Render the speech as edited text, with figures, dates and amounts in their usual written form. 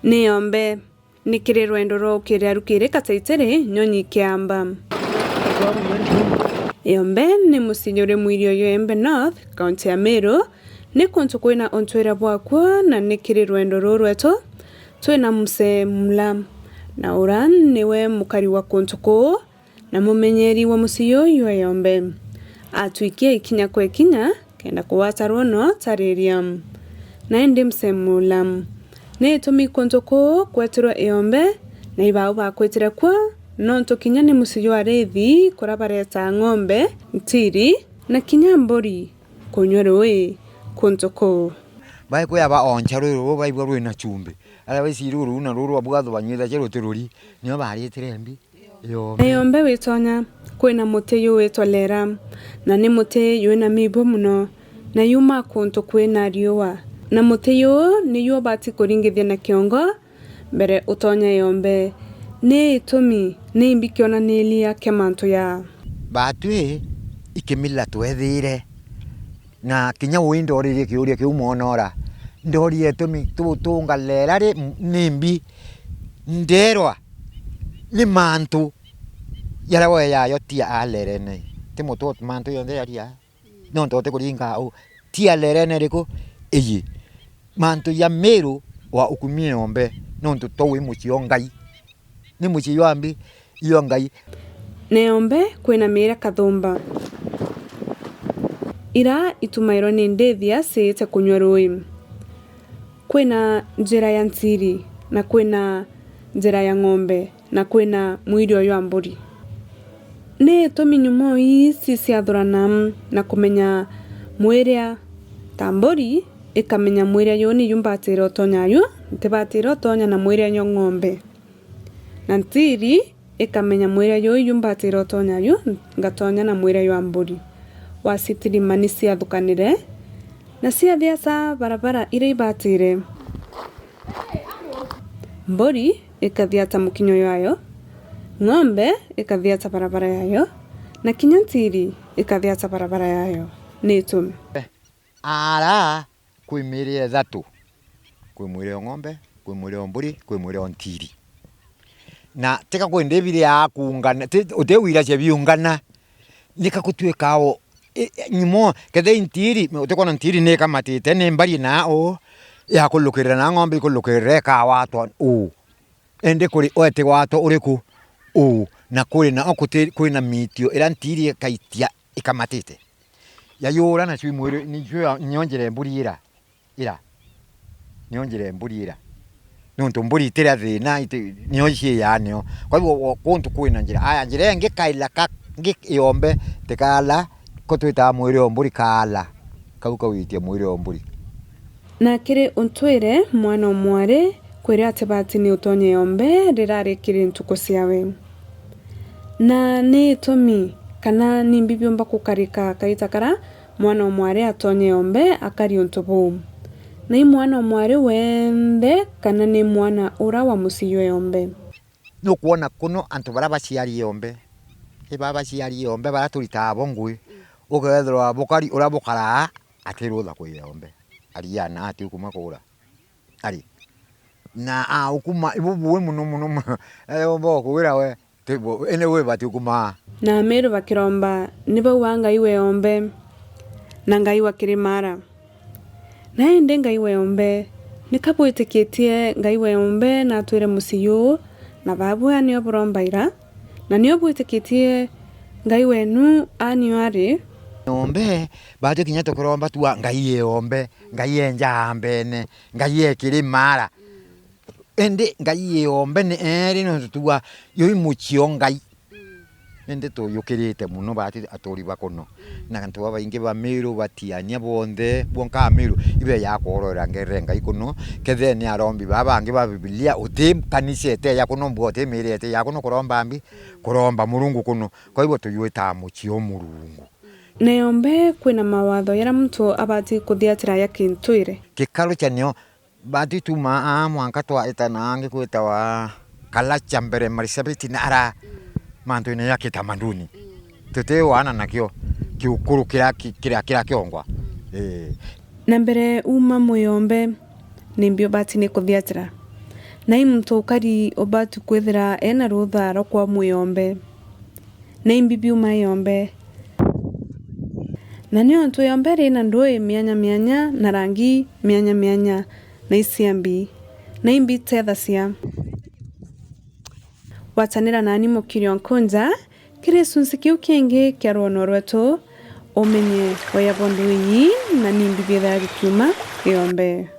Niombe nikiri rwendo rokire arukire kataitere nyonyi kiamba Iombe ni musinyore mwirio yo Embe North County ya Meru ni kuntu kwina ontwera bwakwa na nikiri rwendo rorweto twina muse mla na uran niwe mukari wa kuntu ko na mumenyeri wa musiyo yo Iombe atwikie ikinya kwa ikinya kenda kuwata rono tareriam na ndi mse mula ne tumi kontoko kwetero Iombe na ibao bakwetera kwa nonto kinya ni musiyo arethi kurabareta ng'ombe ntiri na kinya mbori konyorwe kontoko bai ko yaba oncharo bai bwo na chumbe ala bai siruru na ruru abugado banyira chero terori niyo bari etrembi Iombe wetonya kwina mute yo wetolera na ni mute yo na mibo muno na yuma konto kwina riwa na mute yo ni yo bati kuringithia na kiongo mbere utonya Iombe ne itumi ne imbikiona nelia kemanto ya batwe ikemila twethire na kinya windo orire kiuria kiumonora ndori etumi tutunga lerare nimbi nderwa ni mantu yarawe yayo tia alerene timo tot mantu yonde yaria non tote kuringa au tia lerene riko eyi mantu ya Meru wa ukumie Iombe non to towe muchiongai ni muchiyambi yongai ne Iombe kwina mira kathumba ira itumairo ni ndethia sete kunywa rui kwina njira ya ntiri na kwina njira ya ng'ombe na kwina mwirio yo amburi ne tominyumo isi ciathurana na kumenya mwiria tambori ikamenya mwiria yo ni yumbatira otonya yo ntibatira otonya na mwiria yo ng'ombe na ntiri ikamenya mwiria yo yumbatira otonya yo ngatonya na mwiria yo amburi wasitiri mani ciathukanire na ciathiaca barabara ira ibatire mbori ikathiata mukinyo yayo ng'ombe ikathiata barabara yayo na kinya ntiri ikathiata barabara yayo ni itumi ara kwimirie thatu kwimwire ng'ombe kwimwire mburi kwimwire ntiri na teka kwendebire ya kuungana utewira che biungana nikakutwekao nyimo kede ntiri utekona ntiri ne kamatite ne mbari na o ya kulukira na ng'ombe kulukira ka wato o ende kuri oete wato uriku o na kuri na okuti kuri na mitio ira ntiri kaitia ikamatite ya yora na chui mwiri ni jua nyonjere mburi ira nyonjere mburi ira nonto mburi tera thina nyonjie yanyo kwa hivyo kontu kwina njira aya njira ngekaila ka Iombe tekala kotwita mwiri mburi kala kauka witie mwiri mburi na kire untwire mwana mware kwire atibati ni utonye Iombe rirare kire ntuko ciawe na ni tomi kana ni mbibyomba kukarika kaitakara mwana mware atonye Iombe akari untubu na i mwana mware wende kana ni mwana ura wa musiyo Iombe no kuona kuno antu baraba ciari Iombe ibaba ciari Iombe baraturita abongui ukethirwa bukari ura bukara atirutha kwi Iombe ariana ati ukuma kura ari na ukuma ibubuwe muno mbo kuwira we tibo ene we bati ukuma na Meru bakiromba niba wanga iwe Iombe na ngai wa kirimara na ende ngai wa Iombe nikabwitikitie ngai wa Iombe na twire musiyo na babu ani obromba ira na niyo bwitikitie ngai wenu ani ari Iombe bado kinyato kuromba tuwa ngai Iombe ngai enjambene ngai ekirimara ende ngai Iombe ne eri no tuwa yo imuchio ngai ende to yukirite muno bati atori bakono na kantu bainge ba Meru batiania bonde bonka Meru ibe yakorora ngerenga ikuno kethe ni arombi babange ba Biblia utim kanisete yakono mbote merete yakono kuromba ambi kuromba Murungu kuno kwa hivyo tuyuita muchio Murungu na yombe kwina mawatho yara muntu abati kuthiatira ya kintuire kikalo chanio bati tuma mwanka twa itanange kwitawa kalacha mbere marisabiti na ara mantu ine ya kitamaduni tete wana nakio kiukuru kira kiongwa na mbere uma muyombe nimbio bati ni kuthiatira na muntu ukari obati kwithira ena rutha rokwa muyombe na imbibi uma yombe na nio ntu yombe rina ndui mianya na rangi mianya na isiambi na imbi tethacia watanira nani Mukirio Nkunza kiri sunsi kiu kingi kia ruono rwetu umenye waya bondu inyi na nimbi bitha gikiuma yombe.